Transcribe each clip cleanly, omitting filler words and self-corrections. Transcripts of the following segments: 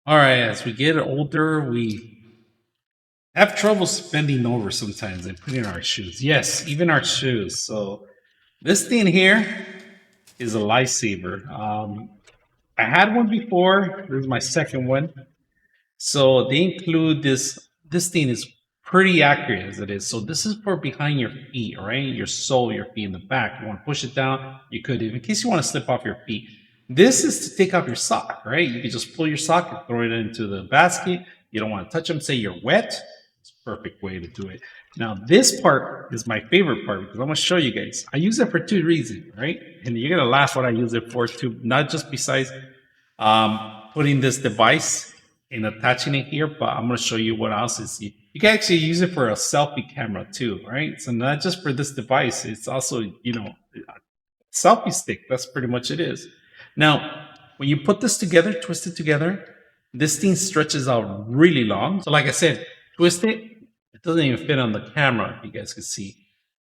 All right, as we get older, we have trouble spending over sometimes and putting our shoes. Yes, even our shoes. So this thing here is a lifesaver. I had one before. This is my second one. So they include this. This thing is pretty accurate as it is. So this is for behind your feet, right? Your sole, your feet in the back. You want to push it down, you could. In case you want to slip off your feet. This is to take off your sock, right? You can just pull your sock and throw it into the basket. You don't want to touch them. Say you're wet. It's a perfect way to do it. Now this part is my favorite part because I'm gonna show you guys. I use it for two reasons, right? And you're gonna laugh what I use it for too. Not just besides putting this device and attaching it here, but I'm going to show you what else is. You can actually use it for a selfie camera too, right? So not just for this device, it's also, a selfie stick. That's pretty much it is. Now, when you put this together, twist it together, this thing stretches out really long. So like I said, twist it. It doesn't even fit on the camera, if you guys can see,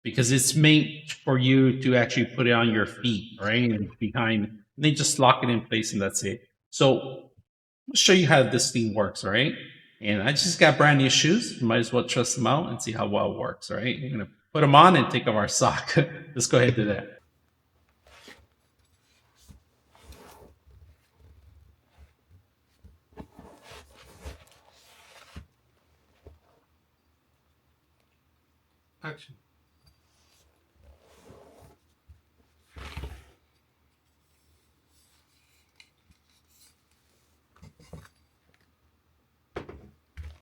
because it's made for you to actually put it on your feet, right? And behind, and then just lock it in place and that's it. So I'll show you how this thing works, all right? And I just got brand new shoes. You might as well trust them out and see how well it works, all right? We're gonna put them on and take off our sock. Let's go ahead and do that. Action.